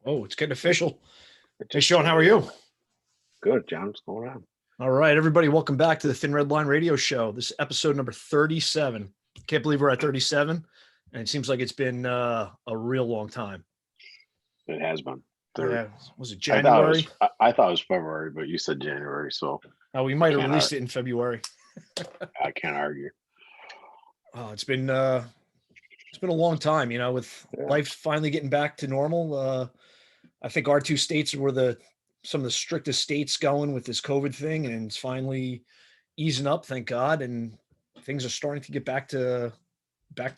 Oh, it's getting official. It Hey, just Sean, how turned are you? around. Good, John. What's going on? All right, everybody, welcome back to the Thin Red Line Radio Show. This is episode number 37. Can't believe we're at 37, and it seems like it's been a real long time. It has been. Third. Yeah, was it I thought it was. January? I thought it was February, but you said January, so We I might have can't. released it in February. I can't argue. It's been a long time, with Yeah. life finally getting back to normal. I think our two states were some of the strictest states going with this COVID thing, and it's finally easing up, thank God, and things are starting to get back to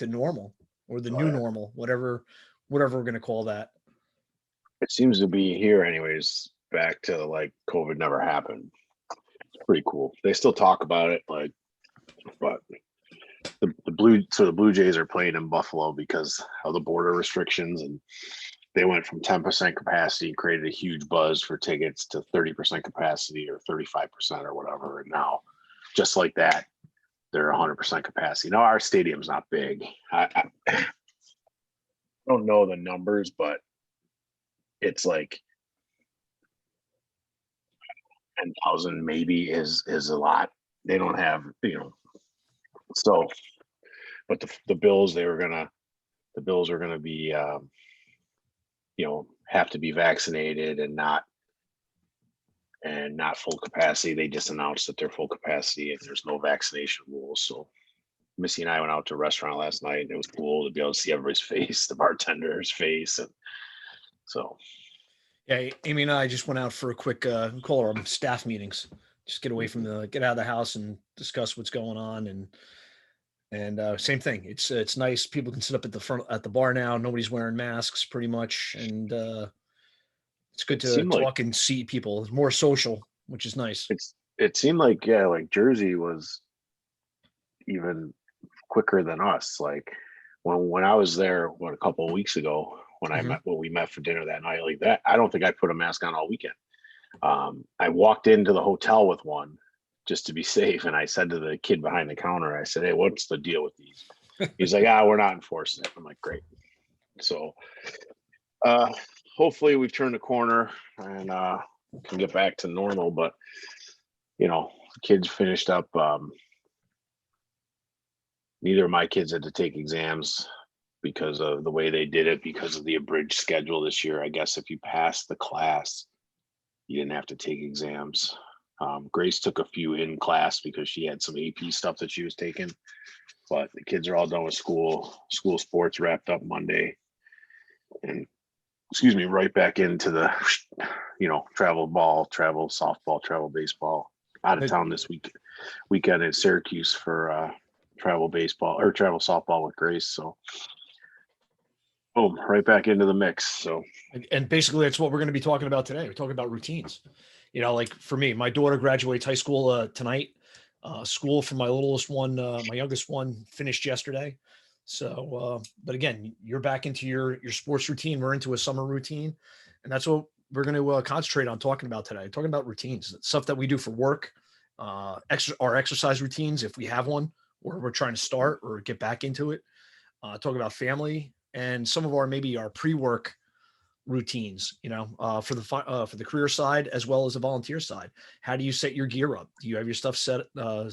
normal or the Oh, new yeah. normal, whatever we're going to call that. It seems to be here, anyways. Back to like COVID never happened. It's pretty cool. They still talk about it, but the Blue Jays are playing in Buffalo because of the border restrictions, and they went from 10% capacity, created a huge buzz for tickets to 30% capacity or 35% or whatever, and now just like that, they're 100% capacity. Now our stadium's not big. I don't know the numbers, but it's like 10,000 maybe is a lot. They don't have, so, but the Bills, the Bills are gonna be, have to be vaccinated and not full capacity. They just announced that they're full capacity and there's no vaccination rules. So Missy and I went out to a restaurant last night and it was cool to be able to see everybody's face, the bartender's face. And so, Yeah, Amy and I just went out for a quick we call them staff meetings. Just get out of the house and discuss what's going on, and same thing. It's nice. People can sit up at the front at the bar now. Nobody's wearing masks, pretty much, and it's good it to seemed like talk and see people. It's more social, which is nice. it seemed like, yeah, like Jersey was even quicker than us. Like when I was there, a couple of weeks ago, Hmm. when we met for dinner that night, like that, I don't think I put a mask on all weekend. I walked into the hotel with one just to be safe, and I said to the kid behind the counter, I said, "Hey, what's the deal with these?" He's like, we're not enforcing it." I'm like, "Great." So uh hopefully we've turned a corner and can get back to normal. But the kids finished up. Neither of my kids had to take exams because of the way they did it, because of the abridged schedule this year. I guess if you passed the class, you didn't have to take exams. Grace took a few in class because she had some AP stuff that she was taking, but the kids are all done with school. School sports wrapped up Monday, and right back into the, travel ball, travel softball, travel baseball. Out of town this weekend in Syracuse for travel baseball or travel softball with Grace. So boom, right back into the mix. So And basically, that's what we're going to be talking about today. We're talking about routines. Like for me, my daughter graduates high school tonight. School for my littlest one, my youngest one, finished yesterday. So, but again, you're back into your sports routine. We're into a summer routine, and that's what we're going to concentrate on talking about today. Talking about routines, stuff that we do for work, our exercise routines if we have one, or we're trying to start or get back into it. Talk about family and some of maybe our pre-work routines, for the career side as well as the volunteer side. How do you set your gear up? Do you have your stuff set a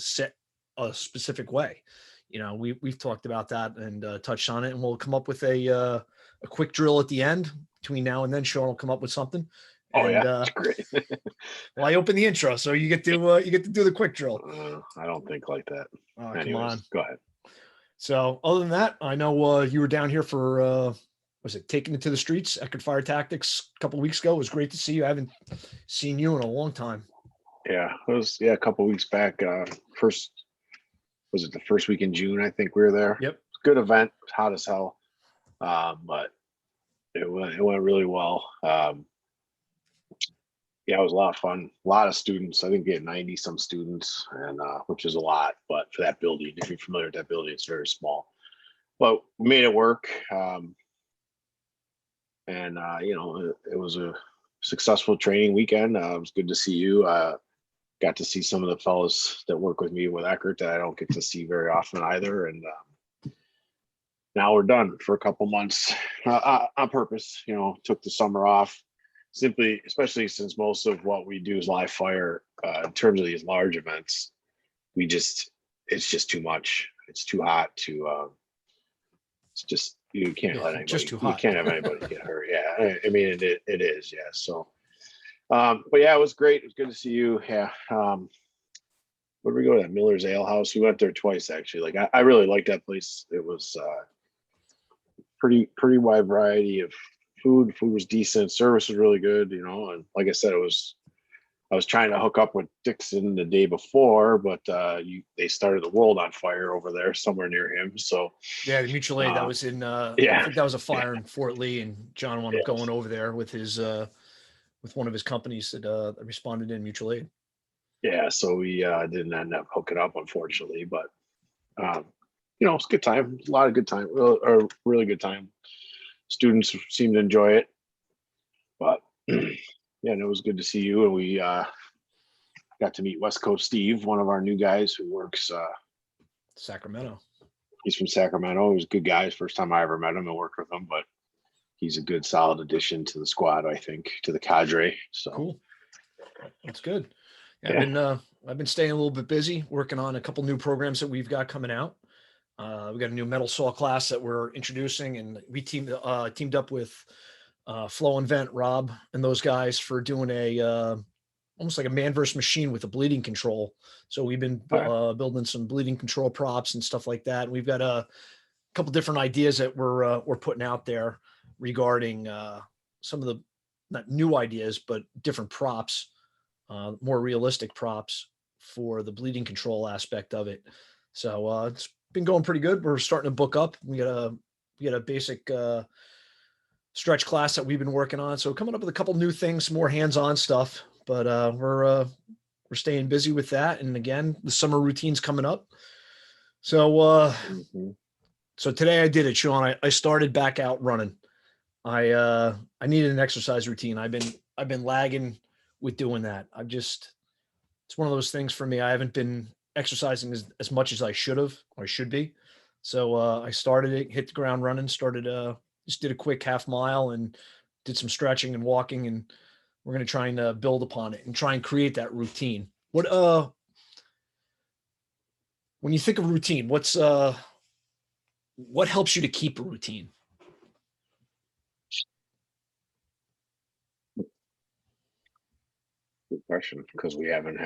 specific way? We've talked about that and touched on it, and we'll come up with a quick drill at the end. Between now and then, Sean will come up with something. oh And yeah, it's great. well, I open the intro, so you get to do the quick drill. I don't think like that. Oh, come on. Anyways, go ahead. So other than that, I know you were down here for was it taking it to the streets, Eckerd Fire Tactics a couple of weeks ago. It was great to see you. I haven't seen you in a long time. Yeah, it was a couple of weeks back. First, was it the first week in June? I think we were there. Yep. Good event, hot as hell, but it went really well. Yeah, it was a lot of fun. A lot of students. I think we had 90 some students, and which is a lot. But for that building, if you're familiar with that building, it's very small. But we made it work. And it was a successful training weekend. It was good to see you. Got to see some of the fellows that work with me with Eckerd that I don't get to see very often either. And now we're done for a couple months. on purpose. Took the summer off simply, especially since most of what we do is live fire. In terms of these large events, it's just too much. It's too hot to. It's just you can't Yeah, let just anybody. too You hot. can't have anybody get hurt. Yeah, I mean it is. Yeah. So, but yeah, it was great. It was good to see you. Yeah. Where did we go to that Miller's Ale House? We went there twice actually. Like I really liked that place. It was pretty wide variety of food. Food was decent. Service was really good. And like I said, I was trying to hook up with Dixon the day before, but they started the world on fire over there somewhere near him. So Yeah, the mutual aid that uh, was in I yeah, think that was a fire in Fort Lee, and John wound up yeah, going over there with his with one of his companies that responded in mutual aid. yeah. So we didn't end up hooking up, unfortunately, but um, it's a good time. A lot of good time, really good time. Students seem to enjoy it, but yeah, and it was good to see you. And we got to meet West Coast Steve, one of our new guys who works. Sacramento. He's from Sacramento. He was a good guy. His first time I ever met him and worked with him, but he's a good, solid addition to the squad, I think, to the cadre. So Cool. That's good. Yeah, yeah, I've been staying a little bit busy working on a couple new programs that we've got coming out. We got a new metal saw class that we're introducing, and we teamed up with Flow and Vent, Rob, and those guys for doing a almost like a man versus machine with a bleeding control. So we've been all right. building some bleeding control props and stuff like that. We've got a couple different ideas that we're putting out there regarding some of the not new ideas, but different props, more realistic props for the bleeding control aspect of it. So it's been going pretty good. We're starting to book up. We got a basic stretch class that we've been working on. So coming up with a couple new things, more hands-on stuff. But we're staying busy with that. And again, the summer routine's coming up. So Mm-hmm. so today I did it, Sean. I started back out running. I needed an exercise routine. I've been lagging with doing that. It's one of those things for me. I haven't been exercising as much as I should have or should be. So I started it, hit the ground running, started just did a quick half mile and did some stretching and walking, and we're going to try and build upon it and try and create that routine. When you think of routine, what helps you to keep a routine? Good question, because we haven't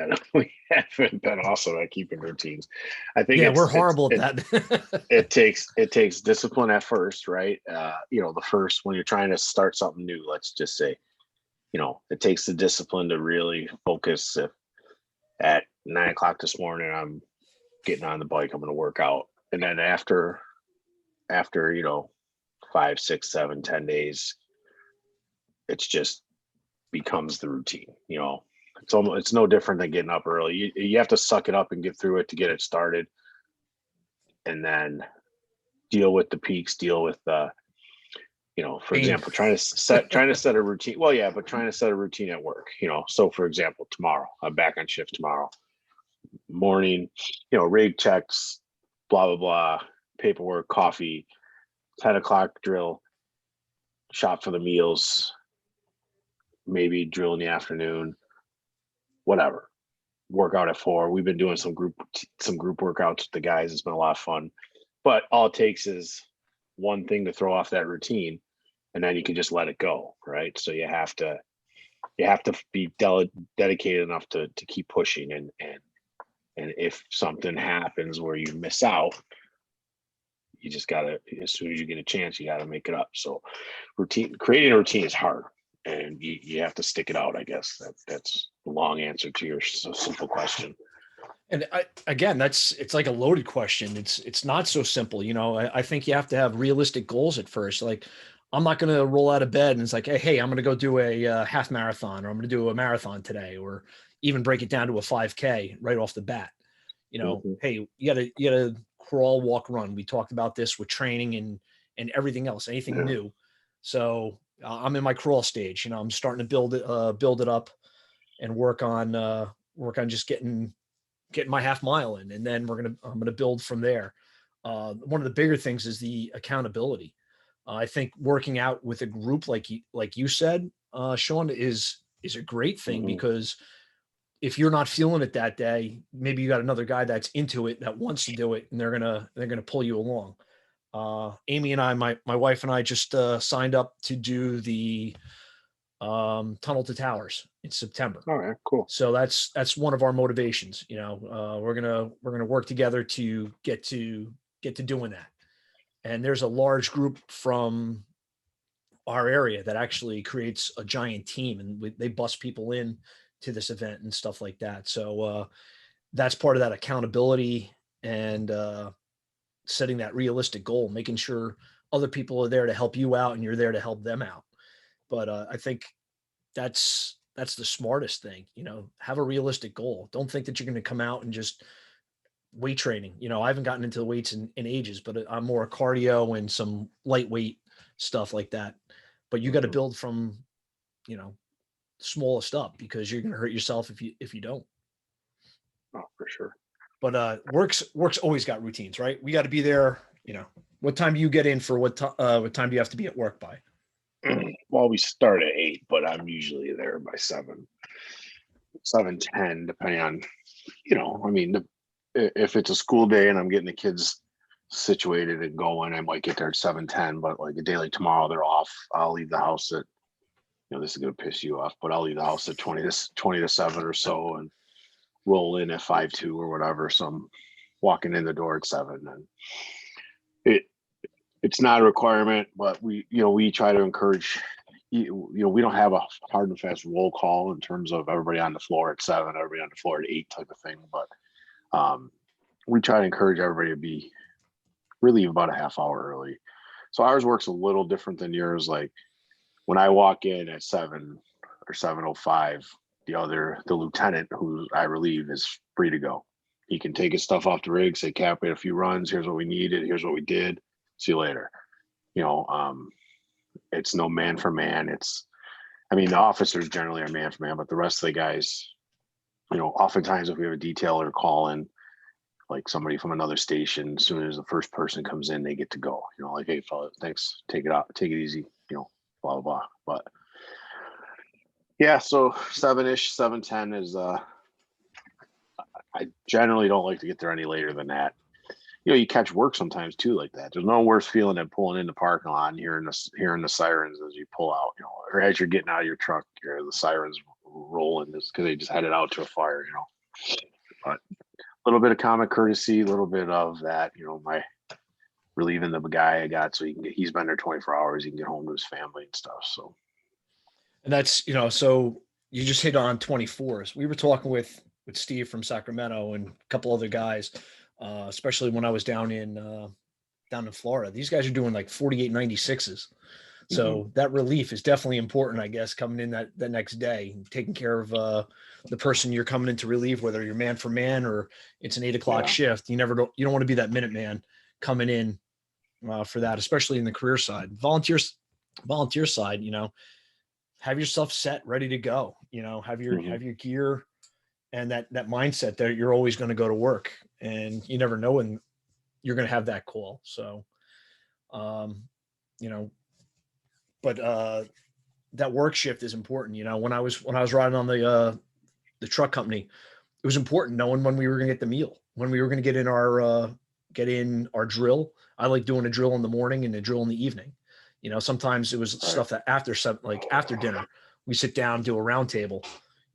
been awesome at keeping routines. I think Yeah, we're horrible at that. it takes discipline at first, right? The first when you're trying to start something new, let's just say, it takes the discipline to really focus. If at 9 o'clock this morning I'm getting on the bike, I'm going to work out, and then after 5, 6, 7, 10 days, it's just becomes the routine. It's no different than getting up early. You have to suck it up and get through it to get it started, and then deal with the peaks, deal with for Pain. example, trying to set a routine. Well, yeah, but trying to set a routine at work. So for example, tomorrow I'm back on shift tomorrow morning. Rig checks, blah blah blah, paperwork, coffee, 10 o'clock drill, shop for the meals, maybe drill in the afternoon, whatever. Workout at 4. We've been doing some group workouts with the guys. It's been a lot of fun. But all it takes is one thing to throw off that routine, and then you can just let it go, right? So you have to be dedicated enough to keep pushing, and if something happens where you miss out, you just gotta, as soon as you get a chance, you gotta make it up. So creating a routine is hard, and you have to stick it out. I guess that's the long answer to your simple question. And again, it's like a loaded question. It's not so simple. I think you have to have realistic goals at first. Like, I'm not going to roll out of bed and it's like, hey, I'm going to go do a half marathon, or I'm going to do a marathon today, or even break it down to a 5K right off the bat. Mm-hmm. Hey, you gotta crawl, walk, run. We talked about this with training and everything else, anything Yeah. new. So I'm in my crawl stage. I'm starting to build it up and work on just getting my half mile in, and then I'm gonna build from there. One of the bigger things is the accountability. I think working out with a group like you said, Sean, is a great thing Mhm. because if you're not feeling it that day, maybe you got another guy that's into it that wants to do it, and they're gonna pull you along. Amy and I, my wife and I, just signed up to do the Tunnel to Towers in September. All right, cool. So that's one of our motivations. We're gonna work together to get to doing that. And there's a large group from our area that actually creates a giant team, and they bust people in to this event and stuff like that. So that's part of that accountability and setting that realistic goal, making sure other people are there to help you out and you're there to help them out. But I think that's the smartest thing. Have a realistic goal. Don't think that you're going to come out and just weight training. I haven't gotten into the weights in ages, but I'm more cardio and some lightweight stuff like that. But you got to Mhm. build from, you know, smallest up because you're going to hurt yourself if you don't. Oh, for sure. But work's always got routines, right? We got to be there. What time do you get in for what time do you have to be at work by? Well, we start at 8, but I'm usually there by 7:10, depending on, I mean, if it's a school day and I'm getting the kids situated and going, I might get there at 7:10. But like a day like tomorrow, they're off. I'll leave the house at, this is gonna piss you off, but I'll leave the house at 20 to 7 or so, and roll in at 5:02 or whatever. So I'm walking in the door at 7, and it it's not a requirement, but we try to encourage. We don't have a hard and fast roll call in terms of everybody on the floor at 7, everybody on the floor at 8 type of thing. But um, we try to encourage everybody to be really about a half hour early. So ours works a little different than yours. Like when I walk in at 7 or 7:05, the lieutenant who I relieve is free to go. He can take his stuff off the rig, say, Cap, we had a few runs. Here's what we needed. Here's what we did. See you later. You know, um, it's no man for man. I mean, the officers generally are man for man, but the rest of the guys, oftentimes if we have a detail or call in, like somebody from another station, as soon as the first person comes in, they get to go. Like, hey, fella, thanks, take it out, take it easy, blah blah blah. But yeah, so 7-ish, 7:10 is. I generally don't like to get there any later than that. You catch work sometimes too, like that. There's no worse feeling than pulling in the parking lot and hearing the sirens as you pull out, or as you're getting out of your truck, the sirens rolling just because they just headed out to a fire. But a little bit of common courtesy, a little bit of that, my relieving the guy I got so he's been there 24 hours, he can get home to his family and stuff. So, And that's, so you just hit on 24s. We were talking with Steve from Sacramento and a couple other guys, especially when I was down in Florida. These guys are doing like 48.96s. mhm. So that relief is definitely important, I guess, coming in that next day, taking care of the person you're coming in to relieve, whether you're man for man or it's an 8 o'clock Yeah. shift. You don't want to be that minute man coming in for that, especially in the career side. Volunteer side, have yourself set, ready to go. Have your Mhm. have your gear and that mindset that you're always going to go to work, and you never know when you're going to have that call. So, um, you know, but that work shift is important. When I was riding on the truck company, it was important knowing when we were going to get the meal, when we were going to get in our drill. I like doing a drill in the morning and a drill in the evening. Sometimes it was Right. stuff that after dinner, we sit down, do a round table,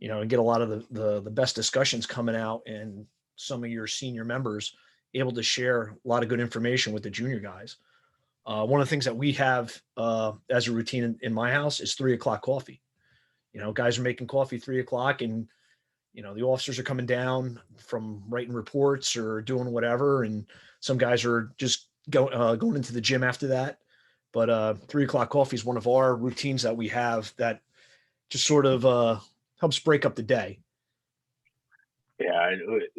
and get a lot of the best discussions coming out, and some of your senior members able to share a lot of good information with the junior guys. One of the things that we have as a routine in my house is 3 o'clock coffee. Guys are making coffee 3 o'clock, and the officers are coming down from writing reports or doing whatever, and some guys are just going into the gym after that. But 3 o'clock coffee is one of our routines that we have that just sort of helps break up the day. Yeah,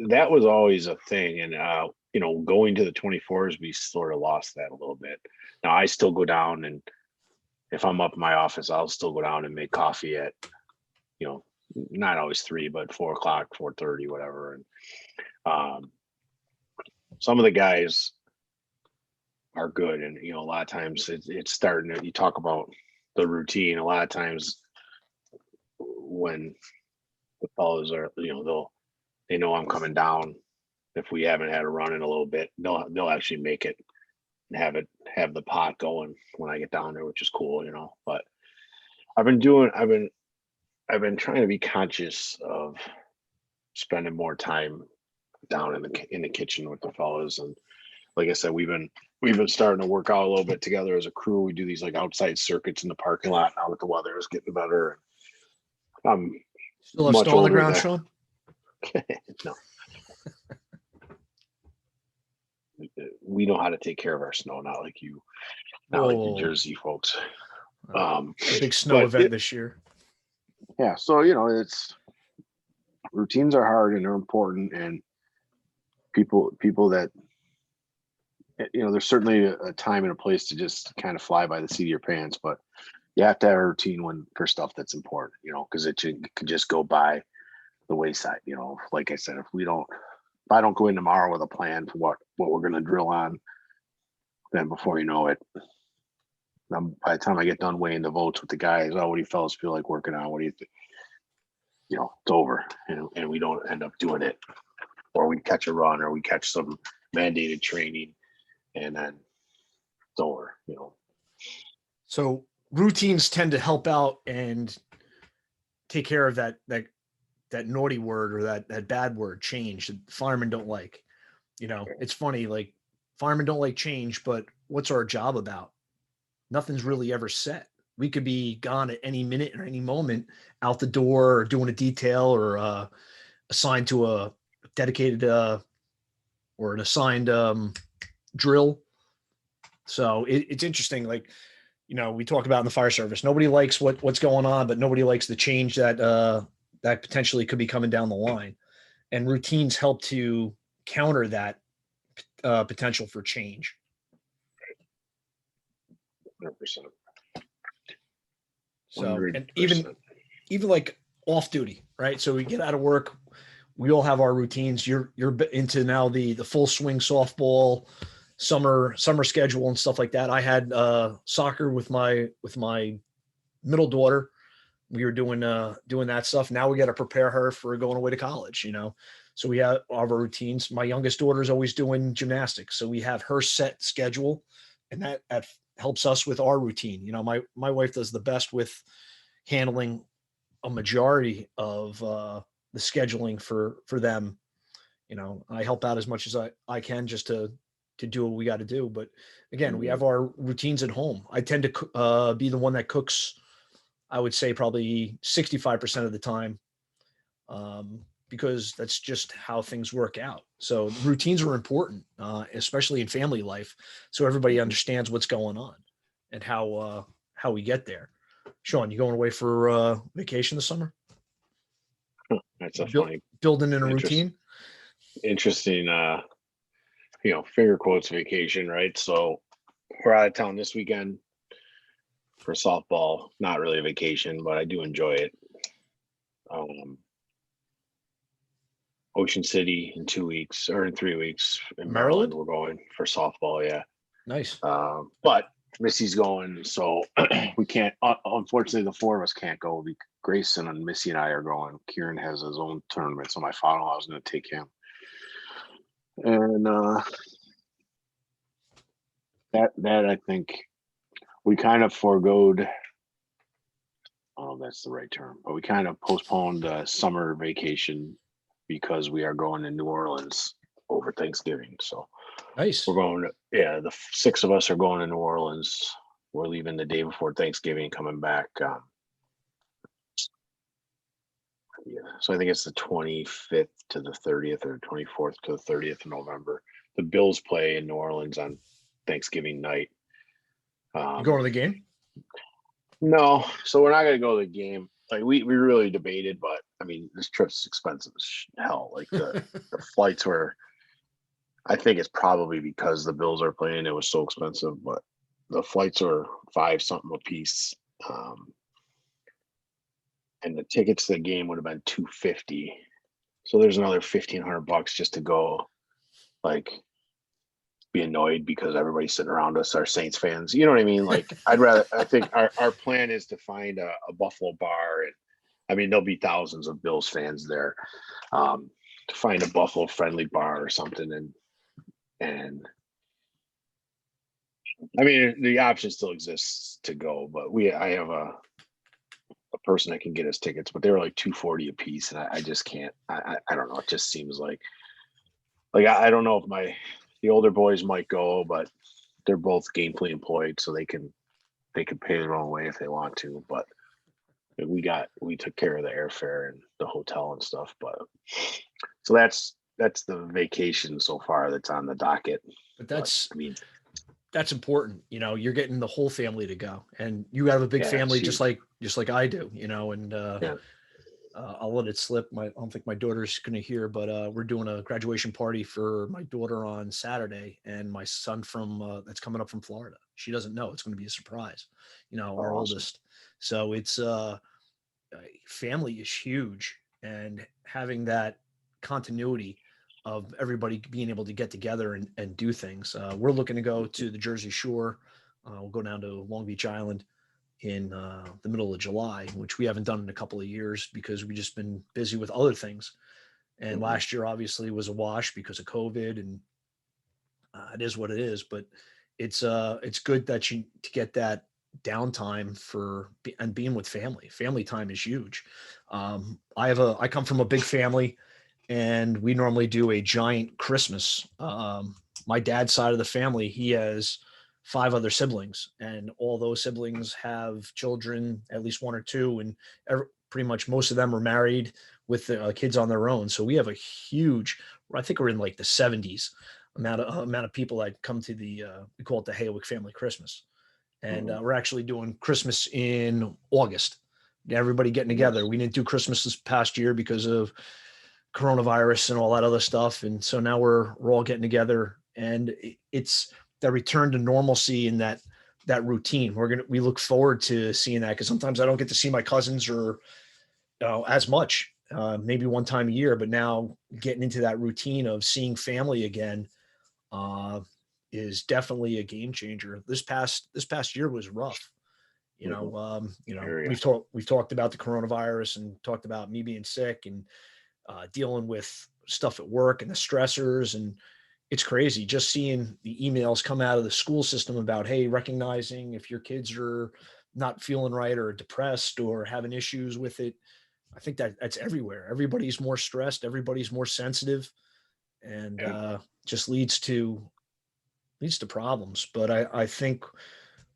that was always a thing, and going to the 24s, we sort of lost that a little bit. Now I still go down, and if I'm up in my office, I'll still go down and make coffee at, you know, not always 3, but 4 o'clock, 4:30, whatever. And um, some of the guys are good. And, a lot of times it's starting to, you talk about the routine. A lot of times when the fellows are, they know I'm coming down. If we haven't had a run in a little bit, they'll actually make it and have the pot going when I get down there, which is cool, But I've been doing, I've been trying to be conscious of spending more time down in the kitchen with the fellows. And like I said, we've been starting to work out a little bit together as a crew. We do these like outside circuits in the parking lot now that the weather is getting better. I'm Still have much snow on the older ground, than Sean? no. We know how to take care of our snow, not like you Whoa, Jersey folks. big snow But event this year. yeah, so it's routines are hard and they're important, and people that there's certainly a time and a place to just kind of fly by the seat of your pants, but you have to have a routine for stuff that's important, because it could just go by the wayside. Like I said, if I don't go in tomorrow with a plan for what we're going to drill on, then before you know it, by the time I get done weighing the votes with the guys, oh, what do you fellas feel like working on? What do you think? It's over, and we don't end up doing it, or we catch a run, or we catch some mandated training, and then it's over. So routines tend to help out and take care of that naughty word or that bad word, change, that firemen don't like. It's funny, like firemen don't like change, but what's our job about? Nothing's really ever set. We could be gone at any minute or any moment, out the door or doing a detail or assigned to a dedicated or an assigned drill. So it's interesting. Like, we talk about in the fire service, nobody likes what's going on, but nobody likes the change that potentially could be coming down the line. And routines help to counter that potential for change. 100%. So, and 100%. even like off duty, right? So we get out of work, we all have our routines. You're into now the full swing softball summer schedule and stuff like that. I had soccer with my middle daughter. We were doing that stuff. Now we got to prepare her for going away to college, So we have our routines. My youngest daughter is always doing gymnastics, so we have her set schedule, and that helps us with our routine. My wife does the best with handling a majority of the scheduling for them. I help out as much as I can just to do what we got to do. But again, we have our routines at home. I tend to be the one that cooks, I would say probably 65% of the time, because that's just how things work out. So routines are important, especially in family life, so everybody understands what's going on and how we get there. Sean, you going away for vacation this summer? That's a funny, Building in a routine. Interesting, finger quotes vacation, right? So we're out of town this weekend for softball. Not really a vacation, but I do enjoy it. Ocean City in 2 weeks or in 3 weeks. In Maryland, we're going for softball. Yeah. Nice. But Missy's going, so we can't. Unfortunately, the four of us can't go. Grayson and Missy and I are going. Kieran has his own tournament, so my father-in-law is going to take him. And that I think we kind of foregoed. Oh, that's the right term, but we kind of postponed summer vacation because we are going to New Orleans over Thanksgiving. So nice. We're going. The 6 of us are going to New Orleans. We're leaving the day before Thanksgiving, coming back. So I think it's the 25th to the 30th, or 24th to the 30th of November. The Bills play in New Orleans on Thanksgiving night. You going to the game? No, so we're not going to go to the game. Like we really debated, but I mean, this trip's expensive as hell. Like the flights were. I think it's probably because the Bills are playing, it was so expensive, but the flights are $5 something a piece. And the tickets to the game would have been $250. So there's another $1,500 just to go. Like, be annoyed because everybody sitting around us are Saints fans. You know what I mean? Like I think our plan is to find a Buffalo bar. And I mean, there'll be thousands of Bills fans there. To find a Buffalo friendly bar or something. And I mean, the option still exists to go, but I have a person that can get us tickets, but they're like $240 a piece. And I just can't, I don't know. It just seems like I don't know if the older boys might go, but they're both gainfully employed, so they can pay their own way if they want to. But we took care of the airfare and the hotel and stuff. But so that's the vacation so far that's on the docket. But that's important. You're getting the whole family to go, and you have a big family just like I do, and Yeah. I'll let it slip. I don't think my daughter's going to hear, but we're doing a graduation party for my daughter on Saturday, and my son that's coming up from Florida. She doesn't know. It's going to be a surprise, our Awesome. oldest. So it's family is huge, and having that continuity of everybody being able to get together and do things. We're looking to go to the Jersey Shore. We'll go down to Long Beach Island in the middle of July, which we haven't done in a couple of years because we've just been busy with other things. And last year obviously was a wash because of COVID, and it is what it is. But it's good that to get that downtime and being with family. Family time is huge. I come from a big family, and we normally do a giant Christmas. My dad's side of the family, he has 5 other siblings, and all those siblings have children, at least 1 or 2, and pretty much most of them are married with kids on their own. So we have a huge, I think we're in like the 70s amount of people that come to we call it the Haywick Family Christmas. And we're actually doing Christmas in August. Everybody getting together. Yes. We didn't do Christmas this past year because of coronavirus and all that other stuff. And so now we're all getting together, and it's that return to normalcy and that routine. We look forward to seeing that, because sometimes I don't get to see my cousins or as much, maybe one time a year, but now getting into that routine of seeing family again is definitely a game changer. This past year was rough. We've talked about the coronavirus and talked about me being sick and dealing with stuff at work and the stressors. And it's crazy just seeing the emails come out of the school system about, hey, recognizing if your kids are not feeling right or depressed or having issues with it. I think that's everywhere. Everybody's more stressed. Everybody's more sensitive, and just leads to problems. But I think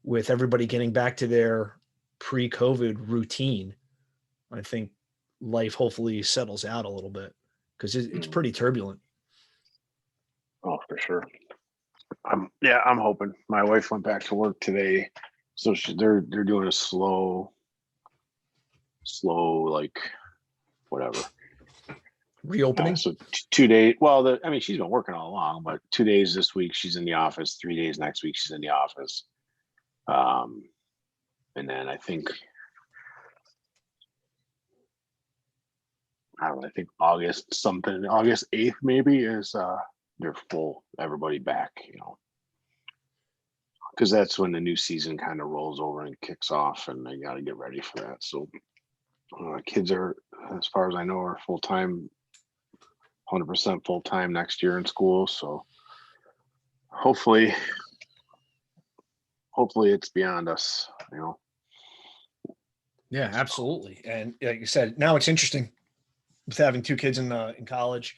with everybody getting back to their pre-COVID routine, I think life hopefully settles out a little bit, because it's pretty turbulent. Oh, for sure. I'm hoping. My wife went back to work today, so they're doing a slow, like whatever Reopening. So 2 days. Well, she's been working all along, but 2 days this week she's in the office. 3 days next week she's in the office. And then I think August 8th maybe is they're full, everybody back, because that's when the new season kind of rolls over and kicks off, and they got to get ready for that. So kids are, as far as I know, are full-time, 100% full-time next year in school. So hopefully it's beyond us, Yeah, absolutely. And like you said, now it's interesting with having 2 kids in college.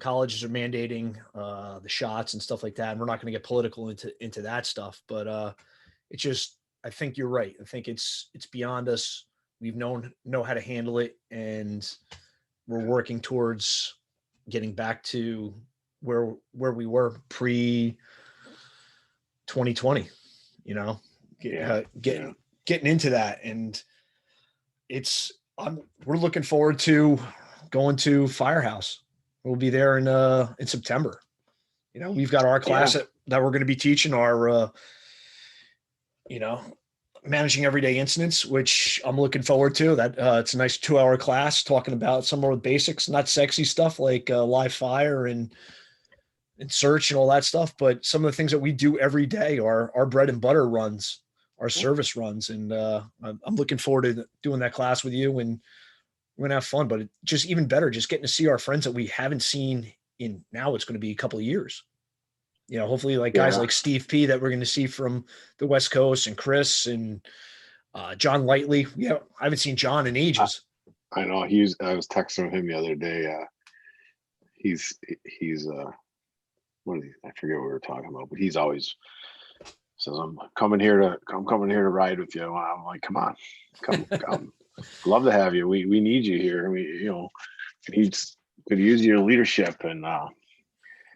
Colleges are mandating the shots and stuff like that, and we're not going to get political into that stuff. But it's just, I think you're right. I think it's beyond us. We've know how to handle it, and we're working towards getting back to where we were pre 2020. Getting into that, and we're looking forward to going to Firehouse. We'll be there in September. We've got our class that we're going to be teaching our managing everyday incidents, which I'm looking forward to. That it's a nice 2-hour class talking about some more basics, not sexy stuff like live fire and and search and all that stuff. But some of the things that we do every day are our bread and butter runs, our service runs. And I'm looking forward to doing that class with you, and we're going to have fun. But just even better, just getting to see our friends that we haven't seen in, now it's going to be a couple of years. Hopefully like guys Yeah, like Steve P that we're going to see from the West Coast, and Chris and John Lightly. Yeah, I haven't seen John in I, ages. I know. I was texting him the other day. He's what is he, I forget what we were talking about, but he's always says, I'm coming here to ride with you. I'm like, come on, come. Love to have you. We need you here. He's could use your leadership. And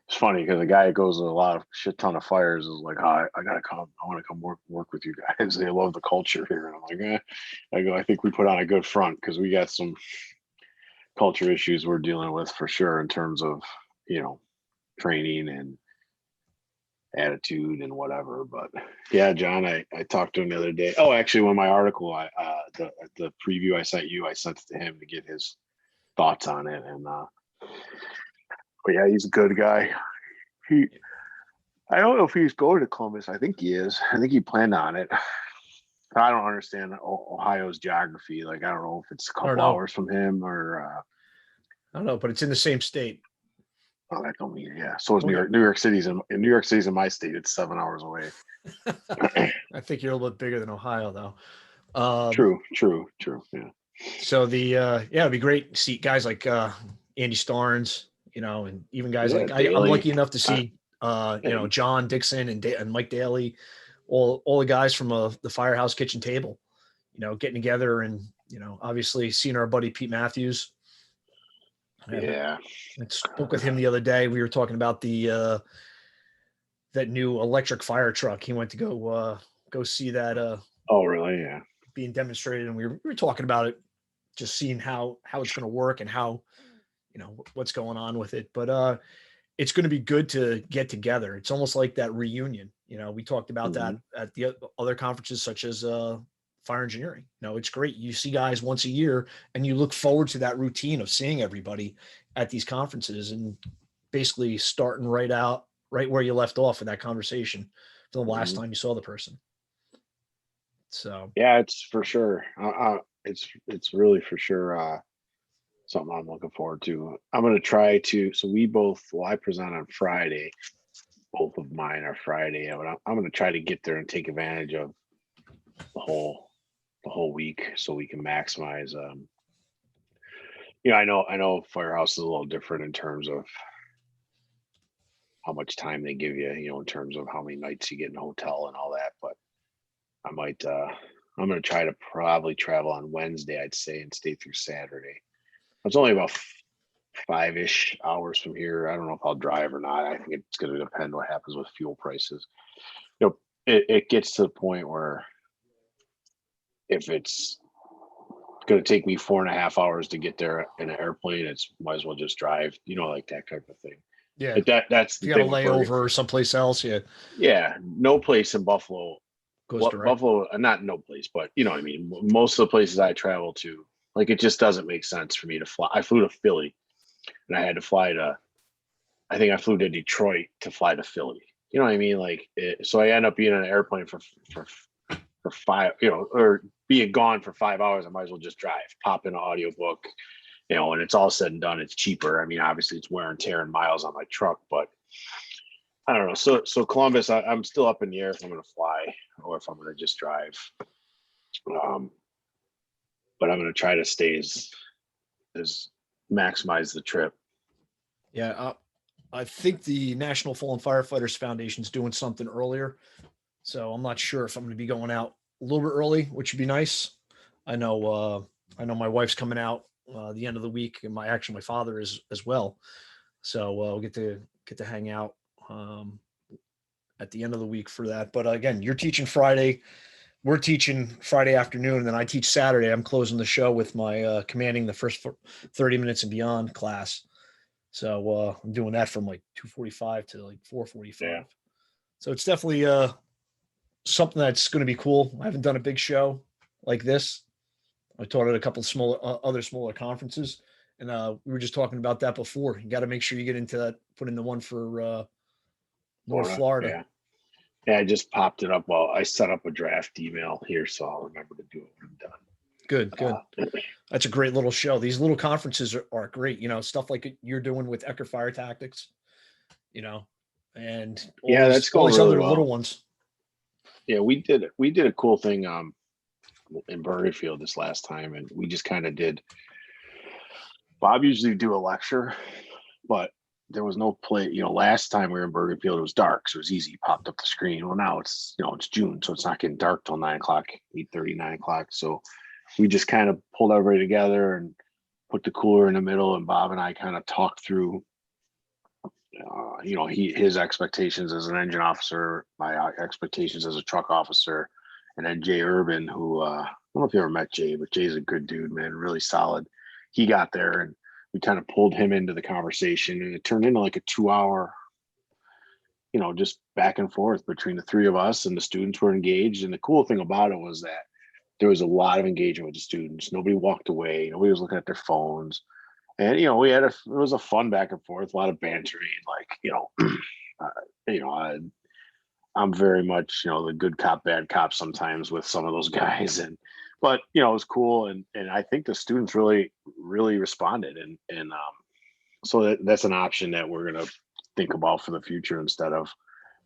it's funny because the guy that goes to a lot of shit ton of fires is like, oh, I gotta come. I want to come work with you guys. They love the culture here. And I'm like, I think we put on a good front because we got some culture issues we're dealing with for sure in terms of, training and attitude and whatever. But yeah, John, I talked to him the other day. Oh, actually, when my article, the preview I sent you, I sent it to him to get his thoughts on it. And but yeah, he's a good guy. I don't know if he's going to Columbus. I think he is. I think he planned on it. I don't understand Ohio's geography. Like, I don't know if it's a I don't couple know. hours from him or. I don't know, but it's in the same state. Oh, that don't mean, yeah. So is Oh, New yeah. York. New York City's in my state. It's 7 hours away. I think you're a little bit bigger than Ohio, though. True. Yeah. So it'd be great to see guys like Andy Starnes, and even guys Yeah, like I'm Daily. lucky enough to see Yeah, John Dixon and Mike Daly, all the guys from the Firehouse Kitchen Table, getting together, and obviously seeing our buddy Pete Matthews. yeah. I spoke with him the other day. We were talking about the that new electric fire truck. He went to go see that Oh, really? Yeah. being demonstrated, and we were talking about it, just seeing how it's going to work and how what's going on with it. But it's going to be good to get together. It's almost like that reunion. We talked about Hmm. that at the other conferences, such as fire engineering. It's great. You see guys once a year, and you look forward to that routine of seeing everybody at these conferences, and basically starting right where you left off in that conversation for the last Hmm. time you saw the person. So Yeah, it's for sure. It's really for sure something I'm looking forward to. I'm gonna try to. So we both. Well, I present on Friday. Both of mine are Friday, but I'm gonna try to get there and take advantage of the whole week so we can maximize. I know Firehouse is a little different in terms of how much time they give you. In terms of how many nights you get in a hotel and all that. But I might. I'm gonna try to probably travel on Wednesday, I'd say, and stay through Saturday. It's only about 5-ish hours from here. I don't know if I'll drive or not. I think it's going to depend what happens with fuel prices. It gets to the point where if it's going to take me 4.5 hours to get there in an airplane, it's might as well just drive. Like that type of thing. yeah, That's if the you got to thing with lay Bergen. over someplace else, yeah, Yeah, no place in Buffalo. goes What direct. Buffalo? Not no place, but you know what I mean. Most of the places I travel to, like, it just doesn't make sense for me to fly. I flew to Philly, and I had to fly to. I think I flew to Detroit to fly to Philly. You know what I mean? Like, so I end up being on an airplane for five, or being gone for 5 hours. I might as well just drive, pop in an audiobook, and it's all said and done. It's cheaper. I mean, obviously it's wear and tear and miles on my truck, but I don't know. So Columbus, I'm still up in the air if I'm going to fly or if I'm going to just drive. Um, but I'm going to try to stay as maximize the trip. Yeah, I think the National Fallen Firefighters Foundation is doing something earlier, so I'm not sure if I'm going to be going out a little bit early, which would be nice. I know, my wife's coming out the end of the week, and my father is as well. So we'll get to hang out at the end of the week for that. But again, you're teaching Friday. We're teaching Friday afternoon, and then I teach Saturday. I'm closing the show with my commanding the first 30 minutes and beyond class. So I'm doing that from like 2:45 to like Yeah. 4:45. So it's definitely something that's going to be cool. I haven't done a big show like this. I taught at a couple of other smaller conferences, and we were just talking about that before. You got to make sure you get into that. Put in the one for North Florida. Yeah. Yeah, I just popped it up. Well, I set up a draft email here, so I'll remember to do it when I'm done. Good, good. That's a great little show. These little conferences are great. Stuff like you're doing with Eckerd Fire Tactics, and Yeah, that's all going these really other little well. ones. Yeah, we did a cool thing in Burgerfield this last time, and we just kind of did. Bob usually do a lecture, but there was no play. Last time we were in Burgerfield, it was dark, so it was easy. You popped up the screen. Well, now it's June, so it's not getting dark till 9 o'clock, 8:30, 9 o'clock. So we just kind of pulled everybody together and put the cooler in the middle, and Bob and I kind of talked through, his expectations as an engine officer, my expectations as a truck officer, and then Jay Urban, who I don't know if you ever met Jay, but Jay's a good dude, man, really solid. He got there, and we kind of pulled him into the conversation, and it turned into like a 2 hour, just back and forth between the three of us, and the students were engaged. And the cool thing about it was that there was a lot of engagement with the students. Nobody walked away. Nobody was looking at their phones. And it was a fun back and forth, a lot of bantering. Like I'm very much the good cop, bad cop sometimes with some of those guys, but it was cool, and I think the students really really responded, and so that's an option that we're gonna think about for the future instead of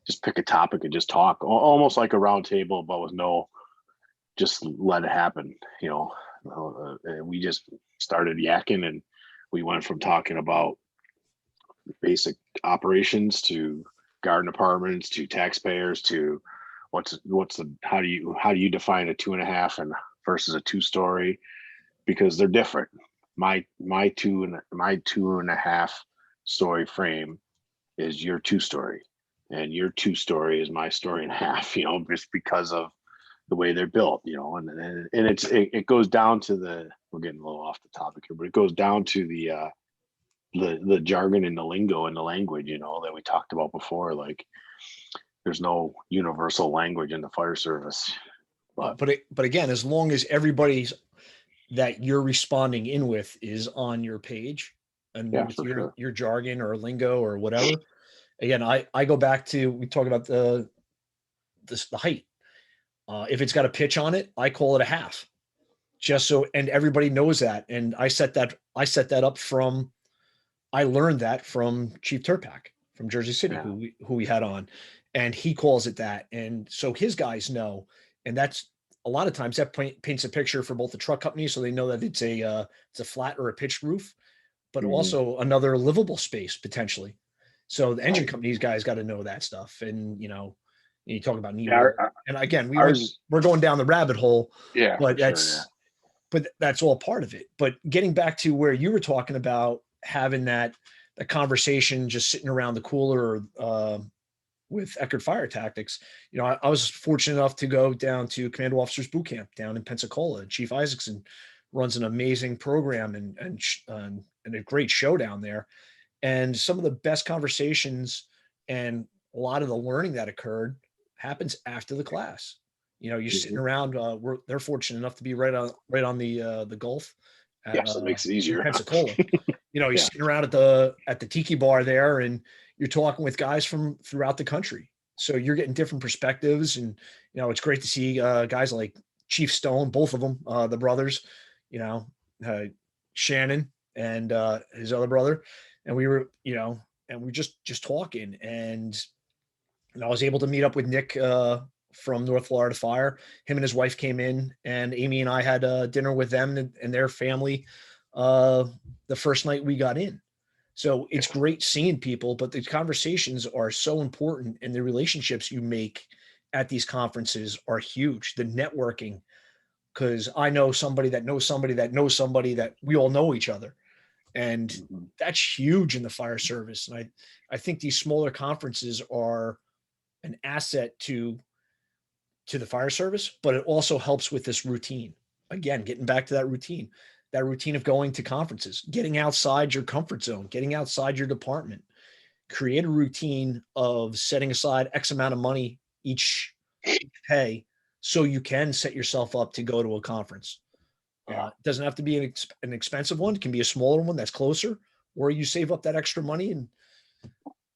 just pick a topic and just talk, almost like a round table, but with no, just let it happen. We just started yakking, and we went from talking about basic operations to garden apartments to taxpayers to how do you define a 2.5 and versus a 2-story, because they're different. My 2.5 story frame is your 2-story, and your 2-story is my story and a half, just because of the way they're built, and it goes down to we're getting a little off the topic here, but it goes down to the jargon and the lingo and the language, that we talked about before. Like, there's no universal language in the fire service. But again, as long as everybody's that you're responding in with is on your page and Yeah, with for sure. your jargon or lingo or whatever. Again, I go back to, we talk about the height. If it's got a pitch on it, I call it a half, just so, and everybody knows that. And I set that up I learned that from Chief Turpak from Jersey City, Yeah. who we had on, and he calls it that. And so his guys know, and that's a lot of times that paints a picture for both the truck companies, so they know that it's a flat or a pitched roof, but also another livable space potentially. So the engine companies guys got to know that stuff. And you talk about knee wall, and again, we're going down the rabbit hole. Yeah, but but that's all part of it. But getting back to where you were talking about having that conversation, just sitting around the cooler with Eckerd Fire Tactics, I was fortunate enough to go down to Commando Officers Boot Camp down in Pensacola. Chief Isaacson runs an amazing program and a great show down there. And some of the best conversations and a lot of the learning that occurred happens after the class. You're sitting around. They're fortunate enough to be right on the Gulf. Yes, it makes it easier. Pensacola. You're sitting around at the tiki bar there, and you're talking with guys from throughout the country. So you're getting different perspectives, and it's great to see guys like Chief Stone, both of them, the brothers, Shannon and his other brother, and we were, and we just talking, and I was able to meet up with Nick from North Florida Fire. Him and his wife came in, and Amy and I had dinner with them and their family the first night we got in. So it's great seeing people, but the conversations are so important, and the relationships you make at these conferences are huge. The networking, because I know somebody that knows somebody that knows somebody that we all know each other. And that's huge in the fire service. And I think these smaller conferences are an asset to the fire service, but it also helps with this routine. Again, getting back to that routine of going to conferences, getting outside your comfort zone, getting outside your department, create a routine of setting aside X amount of money each pay so you can set yourself up to go to a conference. It doesn't have to be an expensive one. It can be a smaller one that's closer, or you save up that extra money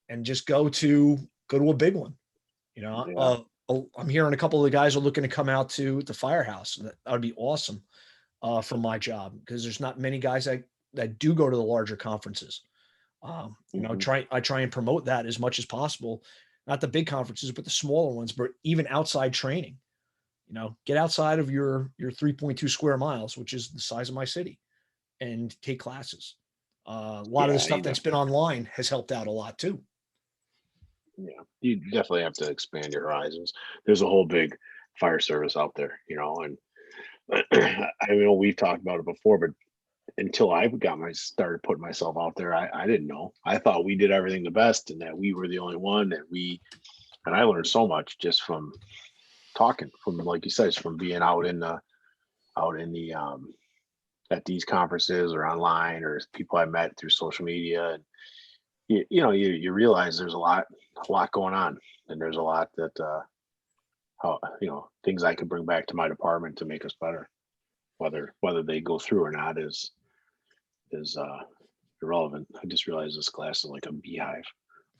and just go to go to a big one. You know, Yeah. I'm hearing a couple of the guys are looking to come out to the firehouse. That would be awesome for my job because there's not many guys that do go to the larger conferences. Mhm. I try and promote that as much as possible, not the big conferences, but the smaller ones, but even outside training. Get outside of your 3.2 square miles, which is the size of my city, and take classes. A lot of the Yeah, stuff that's been online has helped out a lot too. you definitely have to expand your horizons. There's a whole big fire service out there, and I know we've talked about it before, but until I started putting myself out there, I didn't know. I thought we did everything the best and that we were the only one and I learned so much just from talking, from like you said, just from being out in the at these conferences or online or people I met through social media. And you realize there's a lot going on, and there's a lot that how things I could bring back to my department to make us better. Whether they go through or not is irrelevant. I just realized this glass is like a beehive.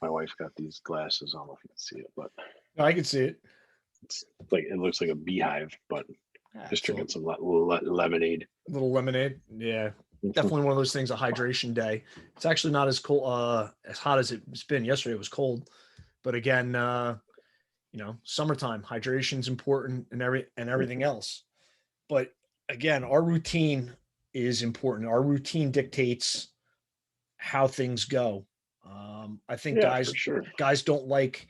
My wife got these glasses. I don't know if you can see it, but I can see it. it's like it looks like a beehive, but Yeah, just it's a drinking some lemonade. little lemonade. Yeah, definitely one of those things. A hydration day. It's actually not as cold, as hot as it's been. Yesterday it was cold, but again, summertime hydration's important and everything else. But again, our routine is important. Our routine dictates how things go. I think Yeah, for sure. guys don't like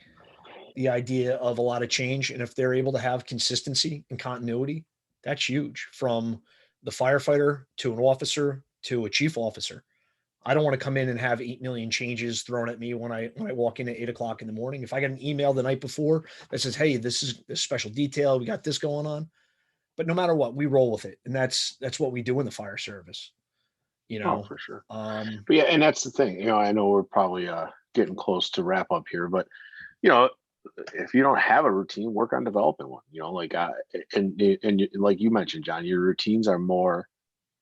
the idea of a lot of change, and if they're able to have consistency and continuity, that's huge. From the firefighter to an officer to a chief officer. I don't want to come in and have 8 million changes thrown at me when I walk in at 8 o'clock in the morning. If I get an email the night before that says, "Hey, this is a special detail. We got this going on," but no matter what, we roll with it, and that's what we do in the fire service. You Oh, know, for sure. um, But yeah, and that's the thing. I know we're probably getting close to wrap up here, but you know, if you don't have a routine, work on developing one. Like like you mentioned, John, your routines are more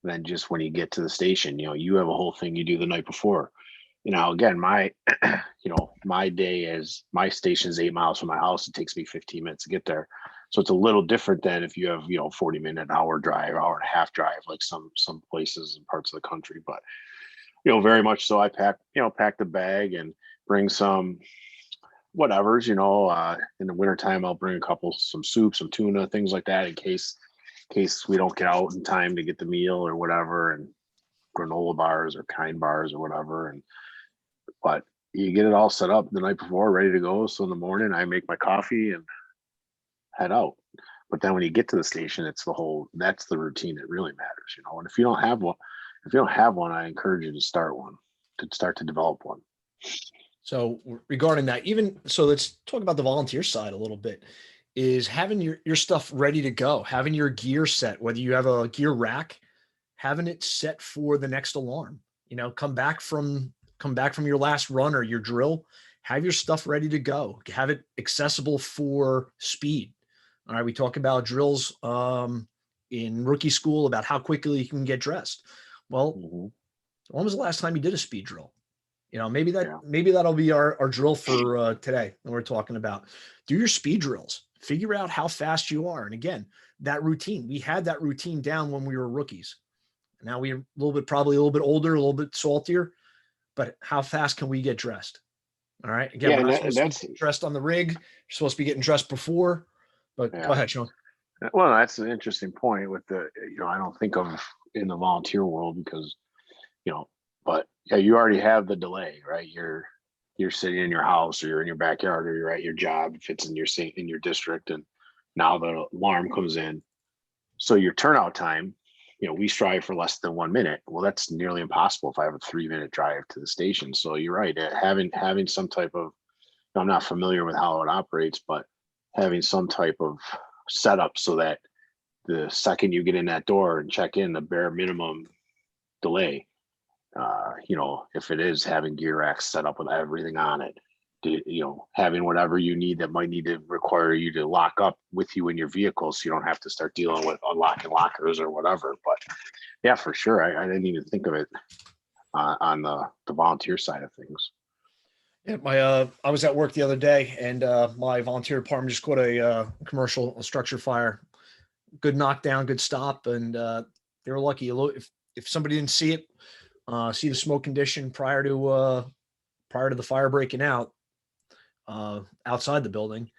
than just when you get to the station. You have a whole thing you do the night before. Again, my day is my station is 8 miles from my house. It takes me 15 minutes to get there. So it's a little different than if you have, 40-minute, hour drive, hour and a half drive, like some places and parts of the country. But, very much so I pack the bag and bring some whatever's, in the wintertime, I'll bring some soup, some tuna, things like that in case we don't get out in time to get the meal or whatever, and granola bars or kind bars or whatever. But you get it all set up the night before, ready to go. So in the morning, I make my coffee and head out. But then when you get to the station, that's the routine that really matters. And if you don't have one, I encourage you to start to develop one. so regarding that, even so, let's talk about the volunteer side a little bit. Is having your stuff ready to go, having your gear set, whether you have a gear rack, having it set for the next alarm. Come back from your last run or your drill, have your stuff ready to go. Have it accessible for speed. All right, we talk about drills in rookie school about how quickly you can get dressed. Well, Hmm. when was the last time you did a speed drill? Maybe that Yeah. maybe that'll be our drill for today when we're talking about do your speed drills. Figure out how fast you are. And again, that routine. We had that routine down when we were rookies. Now we're probably a little bit older, a little bit saltier, but how fast can we get dressed? All right. Again, Yeah. we're And not supposed to be that's, getting dressed on the rig. You're supposed to be getting dressed before. But go yeah. ahead, Sean. Well, that's an interesting point with I don't think of in the volunteer world because, you know, but yeah, you already have the delay, right? You're sitting in your house or you're in your backyard or you're at your job if it's in your district, and now the alarm comes in. So your turnout time, we strive for less than 1 minute. Well, that's nearly impossible if I have a 3-minute drive to the station. So you're right. Having some type of, I'm not familiar with how it operates, but having some type of setup so that the second you get in that door and check in, the bare minimum delay, if it is having gear racks set up with everything on it, having whatever you need that might need to require you to lock up with you in your vehicle so you don't have to start dealing with unlocking lockers or whatever. But yeah, for sure. I didn't even think of it on the volunteer side of things. Yeah, I was at work the other day, and my volunteer department just caught a structure fire. Good knockdown, good stop, and they were lucky. If somebody didn't see it, see the smoke condition prior to the fire breaking out outside the building,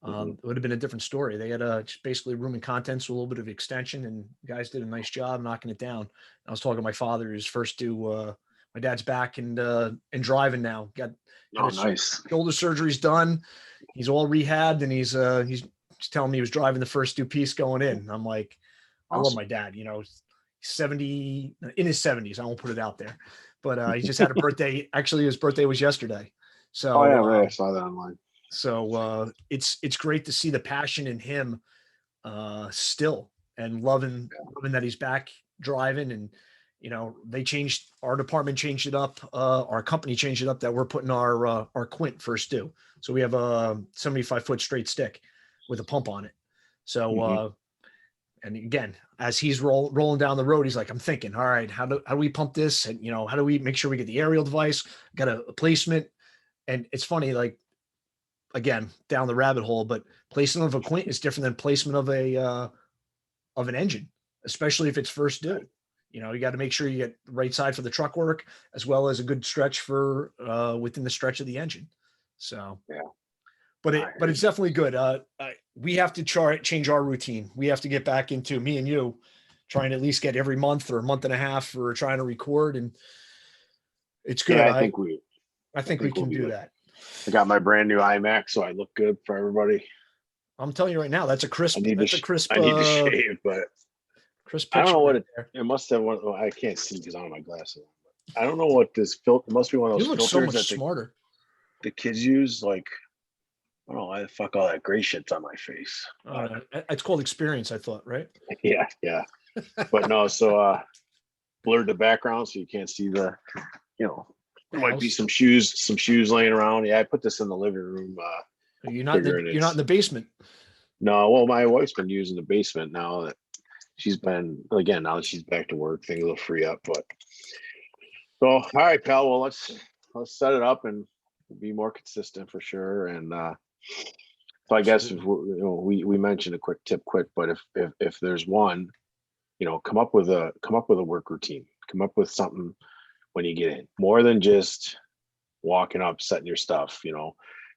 Mhm. it would have been a different story. They had just basically room and contents with a little bit of extension, and guys did a nice job knocking it down. I was talking to my father, who's first due. My dad's back and driving now. Had Oh, his nice. shoulder surgeries done. He's all rehabbed, and he's telling me he was driving the first due piece going in. I'm like, I love Awesome. my dad. 70 in his 70s. I won't put it out there, but he just had a birthday. Actually, his birthday was yesterday. Oh yeah, So right. I saw that online. it's great to see the passion in him still, and loving that he's back driving. And they changed, our department changed it up, our company changed it up, that we're putting our quint first due. So we have a 75-foot straight stick with a pump on it. So Hmm. and again, as he's rolling down the road, he's like, I'm thinking, all right, how do we pump this? And how do we make sure we get the aerial device, got a placement? And it's funny, like, again, down the rabbit hole, but placement of a quint is different than placement of an engine, especially if it's first due. You got to make sure you get the right side for the truck work, as well as a good stretch for within the stretch of the engine. So, Yeah, but I it but hear it's you. definitely good. We have to change our routine. We have to get back into, me and you, trying to at least get every month or a month and a half for trying to record, and it's Yeah, good. I I think we think we'll can be do good. that. I got my brand new iMac, so I look good for everybody. I'm telling you right now, that's a I crisp. need to That's a crisp. I need to shave, but Crisp I don't picture know what right it. there. It must have one. Well, I can't see because I don't have my glasses on. But I don't know what this filter. It must be one of You those look so filters much that smarter. the kids use. Like I don't know why the fuck all that gray shit's on my face. But It's called experience, I thought, right? yeah, yeah. But no, so blurred the background so you can't see the. You know, The there might be house. some shoes laying around. Yeah, I put this in the living room, figuring You're not in it's the basement. no. Well, my wife's been using the basement now that she's been again now that she's back to work. Things will free up, but so all right, pal. Well, let's set it up and be more consistent for sure. And so I guess if Absolutely. we mentioned a quick tip, quick, but if there's one, come up with a work routine. Come up with something when you get in, more than just walking up, setting your stuff.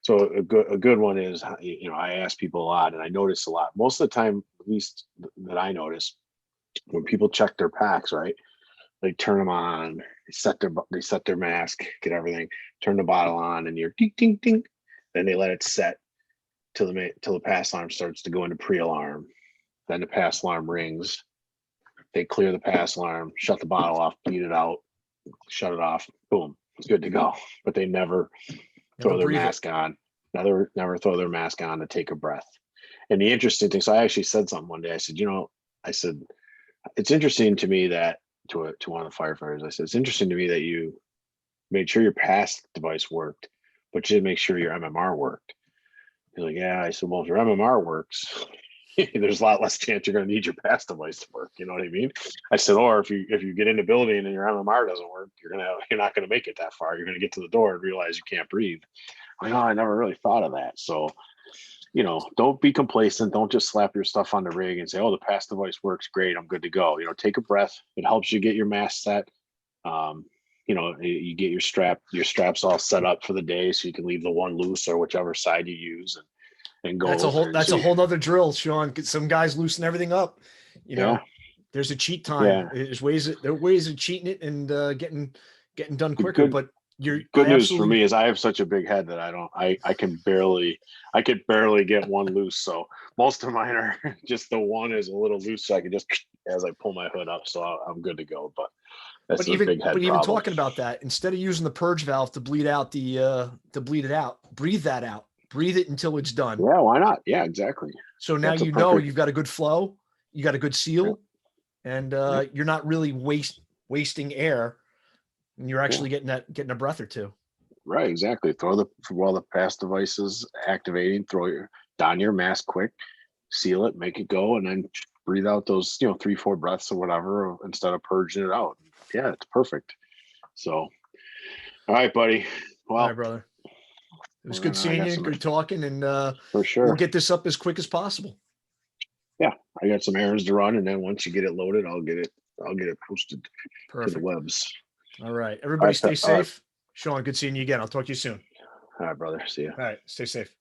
So a good one is I ask people a lot, and I notice a lot. Most of the time, at least that I notice, when people check their packs, right? They turn them on, they set their mask, get everything, turn the bottle on, and you're ding ding ding. Then they let it set till the pass alarm starts to go into pre-alarm. Then the pass alarm rings. They clear the pass alarm, shut the bottle off, bleed it out, shut it off. Boom, it's good to go. But they never Never throw their breathe it. mask on. Never throw their mask on to take a breath. And the interesting thing, so I actually said something one day. I said it's interesting to me that to one of the firefighters, I said it's interesting to me that you made sure your pass device worked, but you didn't make sure your MMR worked. He's like, yeah. I said, well, if your MMR works, there's a lot less chance you're going to need your pass device to work. You know what I mean? I said, or if you get in the building and your MMR doesn't work, you're not going to make it that far. You're going to get to the door and realize you can't breathe. I know, I never really thought of that. So don't be complacent. Don't just slap your stuff on the rig and say, oh, the pass device works great. I'm good to go. Take a breath. It helps you get your mask set. Um, you get your straps all set up for the day so you can leave the one loose or whichever side you use and go. And That's so, a whole nother drill, Sean. Some guys loosen everything up. You yeah, know, there's a cheat time. yeah. There are ways of cheating it and getting done The quicker. good But good I news for absolutely. me is I have such a big head that I could barely get one loose. So most of mine are just the one is a little loose, so I can just as I pull my hood up, so I'm good to go. But that's a big But head even problem. talking about that, instead of using the purge valve to bleed it out, breathe that out. Breathe it until it's done. Yeah, why not? Yeah, exactly. So now That's a you've perfect. got a good flow, you got a good Yeah, seal, and yeah, you're not really wasting air, and you're yeah. actually getting a breath or two. Right, exactly. While the pass device is activating, don your mask quick, seal it, make it go, and then breathe out those 3-4 breaths or whatever instead of purging it out. Yeah, it's perfect. So, all right, buddy. All right, Well, brother. It was Well, good I seeing got you and some good talking, and for we'll sure. get this up as quick as possible. Yeah, I got some errands to run, and then once you get it loaded, I'll get it posted to the Perfect. webs. All right. All Everybody right, stay all right, safe. Sean, good seeing you again. I'll talk to you soon. all right, brother. See ya. All right. Stay safe.